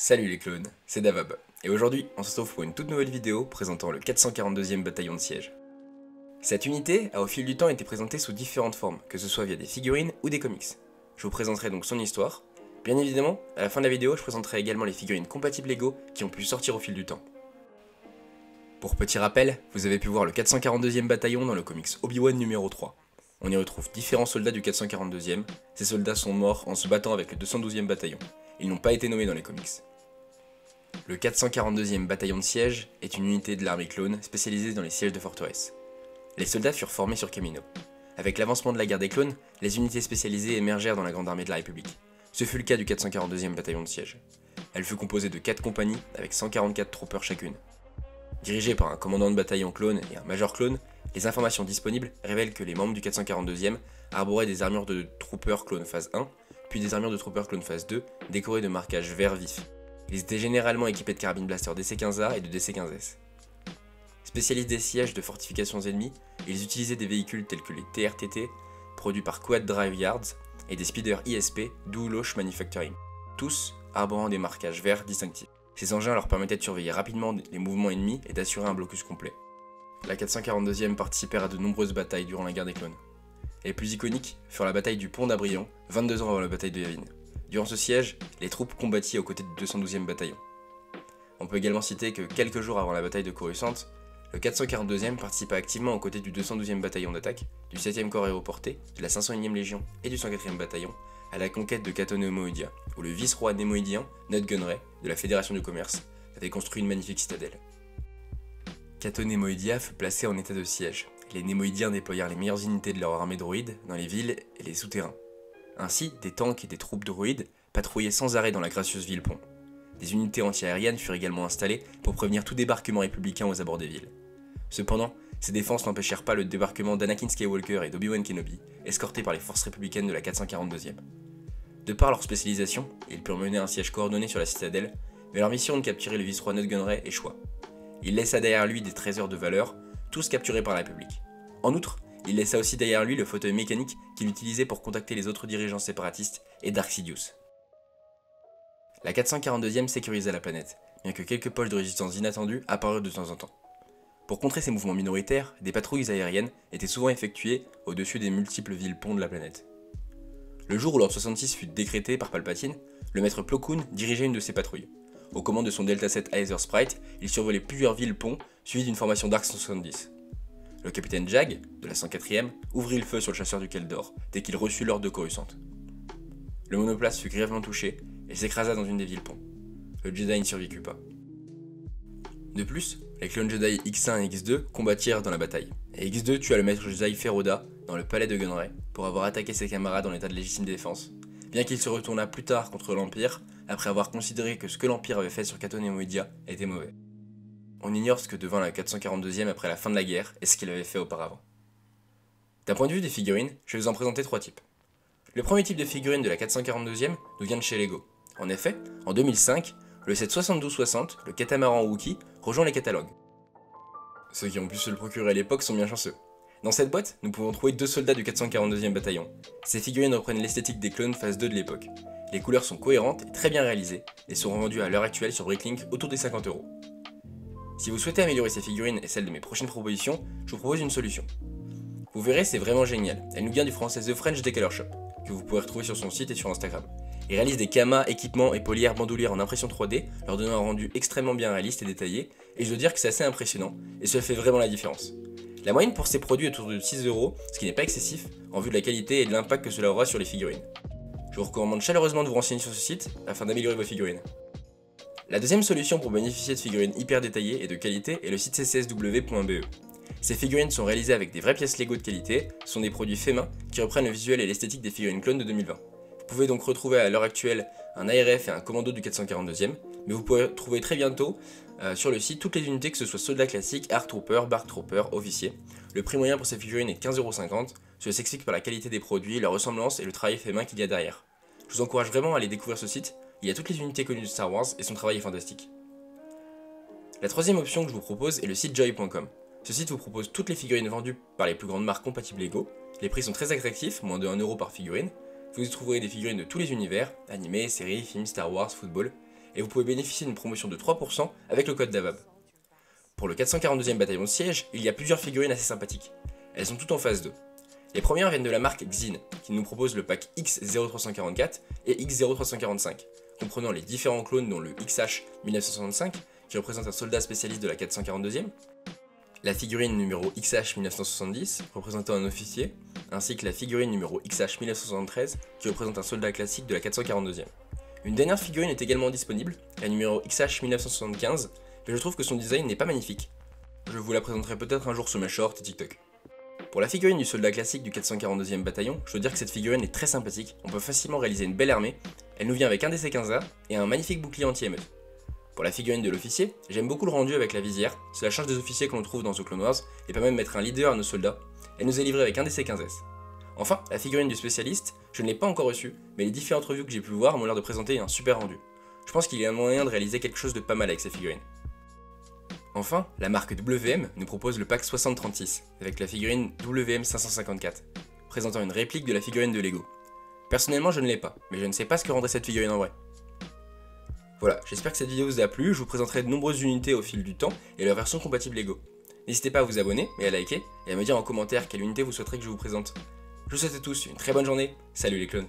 Salut les clones, c'est Davab, et aujourd'hui on se retrouve pour une toute nouvelle vidéo présentant le 442e bataillon de siège. Cette unité a au fil du temps été présentée sous différentes formes, que ce soit via des figurines ou des comics. Je vous présenterai donc son histoire. Bien évidemment, à la fin de la vidéo je présenterai également les figurines compatibles Lego qui ont pu sortir au fil du temps. Pour petit rappel, vous avez pu voir le 442e bataillon dans le comics Obi-Wan numéro 3. On y retrouve différents soldats du 442e, ces soldats sont morts en se battant avec le 212e bataillon. Ils n'ont pas été nommés dans les comics. Le 442e bataillon de siège est une unité de l'armée clone spécialisée dans les sièges de forteresse. Les soldats furent formés sur Kamino. Avec l'avancement de la guerre des clones, les unités spécialisées émergèrent dans la grande armée de la République. Ce fut le cas du 442e bataillon de siège. Elle fut composée de 4 compagnies avec 144 troopers chacune. Dirigée par un commandant de bataillon clone et un major clone, les informations disponibles révèlent que les membres du 442e arboraient des armures de troopers clone phase 1, puis des armures de troopers clone phase 2, décorées de marquages vert vif. Ils étaient généralement équipés de carabines blaster DC-15A et de DC-15S. Spécialistes des sièges de fortifications ennemies, ils utilisaient des véhicules tels que les TRTT, produits par Quad Drive Yards, et des speeders ISP Dual-Loche Manufacturing, tous arborant des marquages verts distinctifs. Ces engins leur permettaient de surveiller rapidement les mouvements ennemis et d'assurer un blocus complet. La 442e participèrent à de nombreuses batailles durant la guerre des clones. Les plus iconiques furent la bataille du pont d'Abrion, 22 ans avant la bataille de Yavin. Durant ce siège, les troupes combattirent aux côtés du 212e bataillon. On peut également citer que quelques jours avant la bataille de Coruscant, le 442e participa activement aux côtés du 212e bataillon d'attaque, du 7e corps aéroporté, de la 501e légion et du 104e bataillon à la conquête de Cato Nemoidia, où le vice-roi némoïdien, Nut Gunray, de la Fédération du Commerce, avait construit une magnifique citadelle. Cato Nemoidia fut placé en état de siège, et les Némoïdiens déployèrent les meilleures unités de leur armée droïde dans les villes et les souterrains. Ainsi, des tanks et des troupes droïdes patrouillaient sans arrêt dans la gracieuse ville-pont. Des unités anti-aériennes furent également installées pour prévenir tout débarquement républicain aux abords des villes. Cependant, ces défenses n'empêchèrent pas le débarquement d'Anakin Skywalker et d'Obi-Wan Kenobi, escortés par les forces républicaines de la 442e. De par leur spécialisation, ils purent mener un siège coordonné sur la citadelle, mais leur mission de capturer le vice-roi Nut Gunray échoua. Il laissa derrière lui des trésors de valeur, tous capturés par la République. En outre, il laissa aussi derrière lui le fauteuil mécanique qu'il utilisait pour contacter les autres dirigeants séparatistes et Dark Sidious. La 442e sécurisa la planète, bien que quelques poches de résistance inattendues apparurent de temps en temps. Pour contrer ces mouvements minoritaires, des patrouilles aériennes étaient souvent effectuées au-dessus des multiples villes-ponts de la planète. Le jour où l'ordre 66 fut décrété par Palpatine, le maître Plo Koon dirigeait une de ces patrouilles. Aux commandes de son Delta 7 Aether Sprite, il survolait plusieurs villes-ponts suivies d'une formation Dark 70. Le capitaine Jag, de la 104e, ouvrit le feu sur le chasseur du Keldor dès qu'il reçut l'ordre de Coruscant. Le monoplace fut grièvement touché et s'écrasa dans une des villes-ponts. Le Jedi ne survécut pas. De plus, les clones Jedi X1 et X2 combattirent dans la bataille, et X2 tua le maître Jedi Feroda dans le palais de Gunray pour avoir attaqué ses camarades en état de légitime défense, bien qu'il se retourna plus tard contre l'Empire après avoir considéré que ce que l'Empire avait fait sur Cato Nemoidia était mauvais. On ignore ce que devint la 442e après la fin de la guerre et ce qu'il avait fait auparavant. D'un point de vue des figurines, je vais vous en présenter 3 types. Le premier type de figurine de la 442e nous vient de chez Lego. En effet, en 2005, le set 7260, le catamaran Wookiee, rejoint les catalogues. Ceux qui ont pu se le procurer à l'époque sont bien chanceux. Dans cette boîte, nous pouvons trouver 2 soldats du 442e bataillon. Ces figurines reprennent l'esthétique des clones phase 2 de l'époque. Les couleurs sont cohérentes et très bien réalisées, et sont revendues à l'heure actuelle sur Bricklink autour des 50€. Si vous souhaitez améliorer ces figurines et celles de mes prochaines propositions, je vous propose une solution. Vous verrez, c'est vraiment génial. Elle nous vient du français The French Decaler Shop, que vous pourrez retrouver sur son site et sur Instagram. Il réalise des camas, équipements et polières bandoulières en impression 3D, leur donnant un rendu extrêmement bien réaliste et détaillé, et je dois dire que c'est assez impressionnant, et cela fait vraiment la différence. La moyenne pour ces produits est autour de 6€, ce qui n'est pas excessif, en vue de la qualité et de l'impact que cela aura sur les figurines. Je vous recommande chaleureusement de vous renseigner sur ce site, afin d'améliorer vos figurines. La deuxième solution pour bénéficier de figurines hyper détaillées et de qualité est le site ccsw.be. Ces figurines sont réalisées avec des vraies pièces Lego de qualité, ce sont des produits faits main qui reprennent le visuel et l'esthétique des figurines clones de 2020. Vous pouvez donc retrouver à l'heure actuelle un ARF et un commando du 442e, mais vous pourrez trouver très bientôt sur le site toutes les unités, que ce soit soldats classiques, Arc Trooper, Bark Trooper, officiers. Le prix moyen pour ces figurines est 15,50€, cela s'explique par la qualité des produits, leur ressemblance et le travail fait main qu'il y a derrière. Je vous encourage vraiment à aller découvrir ce site, il y a toutes les unités connues de Star Wars et son travail est fantastique. La troisième option que je vous propose est le site joy.com. Ce site vous propose toutes les figurines vendues par les plus grandes marques compatibles Lego, les prix sont très attractifs, moins de 1€ par figurine, vous y trouverez des figurines de tous les univers, animés, séries, films, Star Wars, football, et vous pouvez bénéficier d'une promotion de 3% avec le code DAVAB. Pour le 442e bataillon de siège, il y a plusieurs figurines assez sympathiques. Elles sont toutes en phase 2. Les premières viennent de la marque Xin, qui nous propose le pack X0344 et X0345, comprenant les différents clones dont le XH 1965, qui représente un soldat spécialiste de la 442e, la figurine numéro XH 1970, représentant un officier, ainsi que la figurine numéro XH 1973, qui représente un soldat classique de la 442e. Une dernière figurine est également disponible, la numéro XH 1975, mais je trouve que son design n'est pas magnifique. Je vous la présenterai peut-être un jour sur mes shorts et TikTok. Pour la figurine du soldat classique du 442e bataillon, je veux dire que cette figurine est très sympathique, on peut facilement réaliser une belle armée, elle nous vient avec un DC-15A et un magnifique bouclier anti-émeute. Pour la figurine de l'officier, j'aime beaucoup le rendu avec la visière, cela change des officiers que l'on trouve dans The Clone Wars et permet de mettre un leader à nos soldats, elle nous est livrée avec un DC-15S. Enfin, la figurine du spécialiste, je ne l'ai pas encore reçue, mais les différentes revues que j'ai pu voir m'ont l'air de présenter un super rendu. Je pense qu'il y a moyen de réaliser quelque chose de pas mal avec ces figurines. Enfin, la marque WM nous propose le pack 6036, avec la figurine WM554, présentant une réplique de la figurine de Lego. Personnellement, je ne l'ai pas, mais je ne sais pas ce que rendrait cette figurine en vrai. Voilà, j'espère que cette vidéo vous a plu, je vous présenterai de nombreuses unités au fil du temps et leur version compatible Lego. N'hésitez pas à vous abonner et à liker, et à me dire en commentaire quelle unité vous souhaiterez que je vous présente. Je vous souhaite à tous une très bonne journée, salut les clones.